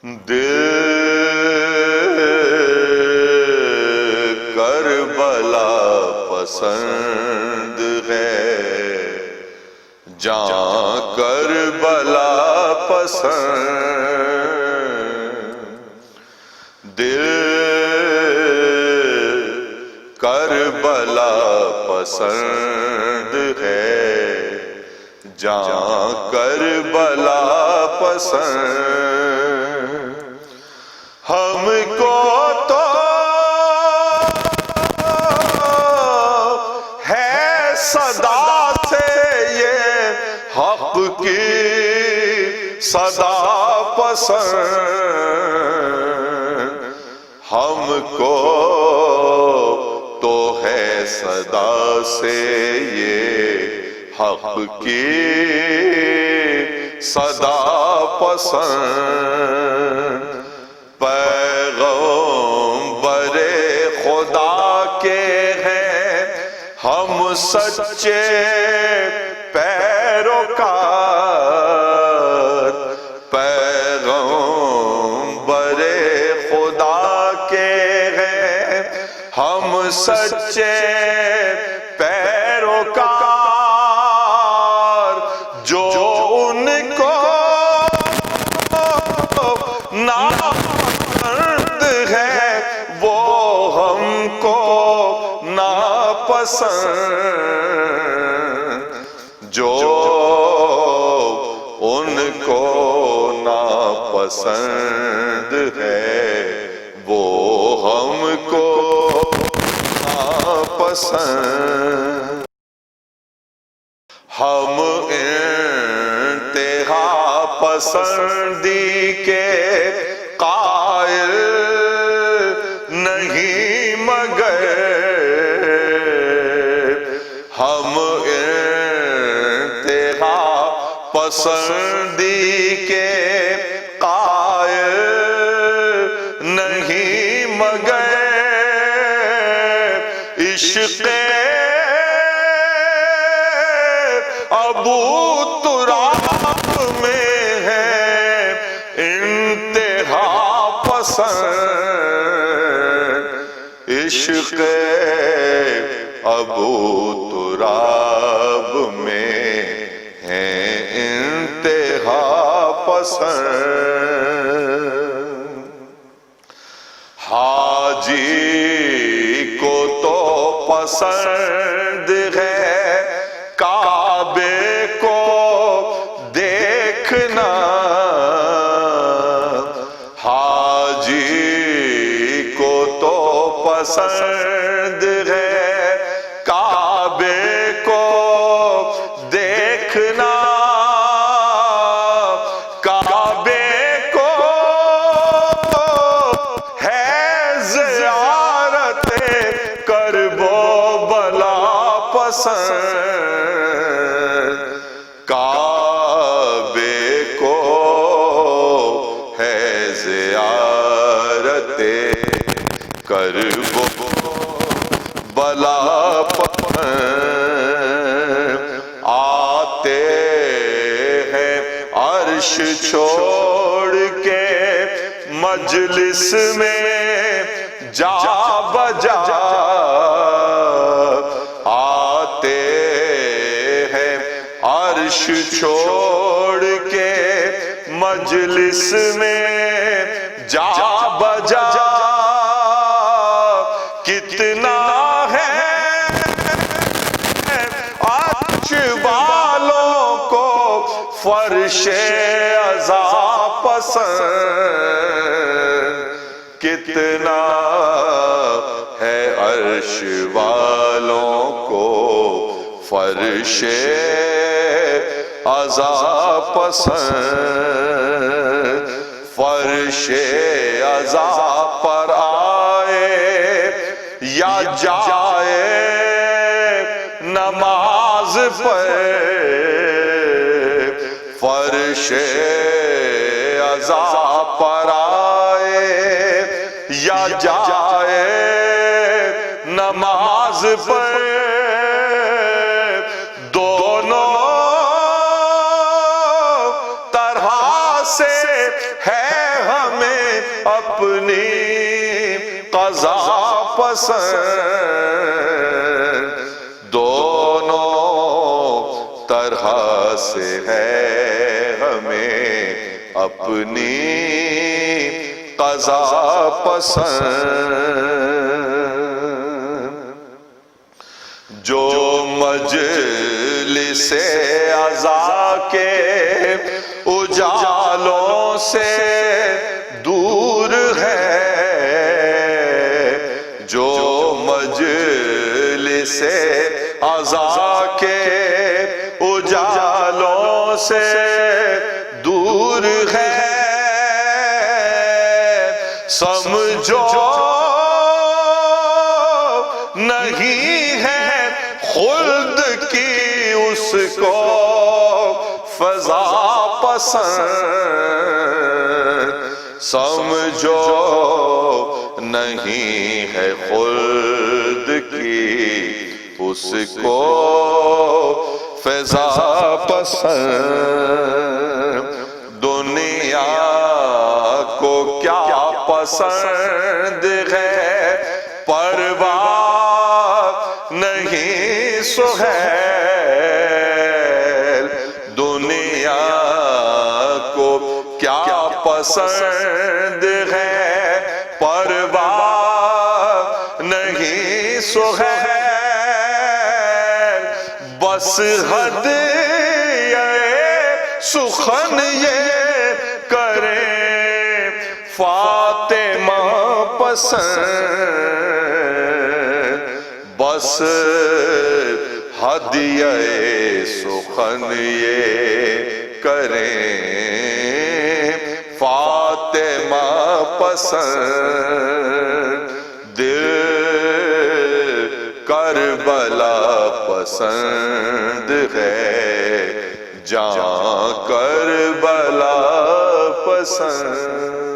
دل کربلا پسند ہے، جاں کربلا پسند، دل کربلا پسند ہے، جاں کربلا پسند، ہم کو تو ہے صدا سے یہ حق کی صدا پسند، ہم کو تو ہے صدا سے یہ حق کی صدا پسند، پیغمبر خدا کے ہیں ہم سچے پیروکار، پیغمبر خدا کے ہیں ہم سچے پیروکار، جو ان کو ناپسند ہے وہ ہم کو ناپسند، جو ان کو ناپسند ہے وہ ہم کو ناپسند، ہم انتہا پسندی کے قائل نہیں مگر ہم انتہا پسندی کے قائل نہیں مگر عشق ابو تراب میں ہے انتہا پسند، عشق ابو تراب میں ہے انتہا پسند، حاجی کو تو پسند ہے کعبے کو دیکھنا، حاجی کو تو پسند ہے کعبے کو دیکھنا، کعبے کو ہے زیارت کرب و بلا پسند، کعبے کو ہے زیارت کرب و بلا پسند، آتے ہیں عرش چھوڑ کے مجلس میں جا بجا، آتے ہیں عرش چھوڑ کے مجلس میں جا بجا، کتنا ہے عرش والوں کو فرش عزا پسند، کتنا ہے عرش والوں کو فرش عزا پسند، فرش عزا پر آئے یا جائے نماز پر، فرش عزا پر آئے یا جائے نماز پر، دونوں طرح سے ہے ہم پسند دونوں طرح سے ہے ہمیں اپنی قضا پسند جو مجلس عزا کے اجالوں سے دور ہے جو مجلس عزا کے اجالوں سے دور ہے سمجھو نہیں ہے خلد کی اس کو فضا پسند سمجھو نہیں ہے خلد کی اس کو فضا پسند دنیا کو کیا پسند ہے پرواہ نہیں سہیل دنیا کو کیا پسند ہے پرواہ نہیں سہیل بس حد سخن یہ کریں فاطمہ پسند بس ہدیہ سخن یہ کریں فاطمہ پسند دل کربلا پسند ہے جان کربلا پسند